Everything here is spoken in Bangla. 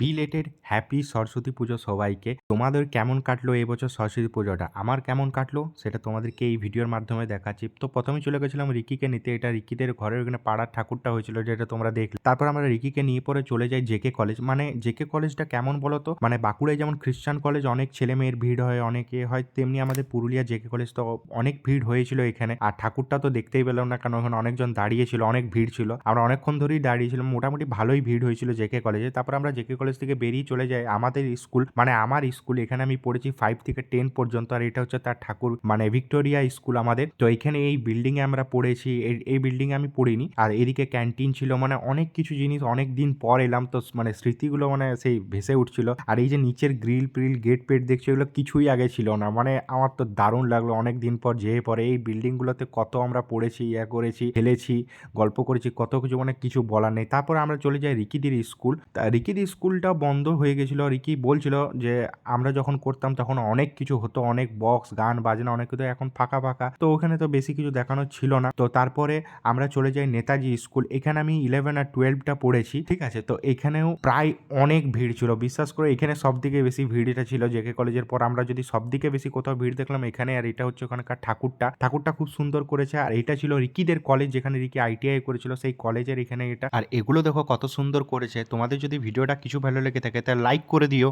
বিলেটেড হ্যাপি সরস্বতী পুজো সবাইকে। তোমাদের কেমন কাটলো এবছর সরস্বতী পুজোটা? আমার কেমন কাটলো সেটা তোমাদেরকে এই ভিডিওর মাধ্যমে দেখাচ্ছি। তো প্রথমে চলে গেছিলাম রিকিকে নিতে। এটা রিকিদের ঘরের ওখানে পাড়ার ঠাকুরটা হয়েছিল, যেটা তোমরা দেখলে। তারপর আমরা রিকিকে নিয়ে পরে চলে যাই জেকে কলেজ। মানে জেকে কলেজটা কেমন বলো তো? মানে বাঁকুড়ায় যেমন খ্রিস্টান কলেজ অনেক ছেলে মেয়ের ভিড় হয়, অনেকে হয়, তেমনি আমাদের পুরুলিয়া জেকে কলেজ তো অনেক ভিড় হয়েছিল এখানে। আর ঠাকুরটা তো দেখতেই পেলাম না, কারণ ওখানে অনেকজন দাঁড়িয়ে ছিল, অনেক ভিড় ছিল। আমরা অনেকক্ষণ ধরেই দাঁড়িয়েছিলাম, মোটামুটি ভালোই ভিড় হয়েছিল জেকে কলেজে। তারপর আমরা জেকে কলেজ থেকে বেরিয়ে চলে যাই আমাদের স্কুল, মানে আমার স্কুল। এখানে আমি পড়েছি 5 থেকে 10 পর্যন্ত, আর এটা হচ্ছে তার ঠাকুর, মানে ভিক্টোরিয়া স্কুল আমাদের। তো এখানে এই বিল্ডিং এ আমরা পড়েছি, এই বিল্ডিং এ আমি পড়িনি। আর এদিকে ক্যান্টিন ছিল, মানে অনেক কিছু জিনিস, অনেক দিন পর এলাম তো, মানে স্মৃতিগুলো মানে সেই ভেসে উঠছিল। আর এই যে নিচের গ্রিল প্রিল গেট পেট দেখছি, এগুলো কিছুই আগে ছিল না। মানে আমার তো দারুণ লাগলো অনেক দিন পর যেয়ে পরে এই বিল্ডিং গুলোতে কত আমরা পড়েছি, করেছি, খেলেছি, গল্প করেছি, কত কিছু, মানে কিছু বলার নেই। তারপর আমরা চলে যাই রিকিদির স্কুল। তা রিকিদির স্কুলটা বন্ধ হয়ে গেছিল। রিকি বলছিল যে আমরা যখন করতাম তখন অনেক কিছু হতো, অনেক বক্স গান বাজনা অনেক কিছু, এখন ফাঁকা ফাঁকা। তো ওখানে তো বেশি কিছু দেখানো ছিল না। তো তারপরে আমরা চলে যাই নেতাজি স্কুল। এখানে আমি 11 আর 12টা পড়েছি, ঠিক আছে। তো এখানেও প্রায় অনেক ভিড় ছিল, বিশ্বাস করে। এখানে সব থেকে বেশি ভিড়টা ছিল জেকে কলেজের পর। আমরা যদি সব থেকে বেশি কোথাও ভিড় দেখলাম এখানে। আর এটা হচ্ছে ওখানকার ঠাকুরটা খুব সুন্দর করেছে। আর এটা ছিল রিকিদের কলেজ, যেখানে রিকি আইটিআই করেছিল, সেই কলেজের এখানে এটা। আর এগুলো দেখো কত সুন্দর করেছে। তোমাদের যদি ভিডিওটা কিছু ভালো লেগে থাকে তাহলে লাইক করে দিও।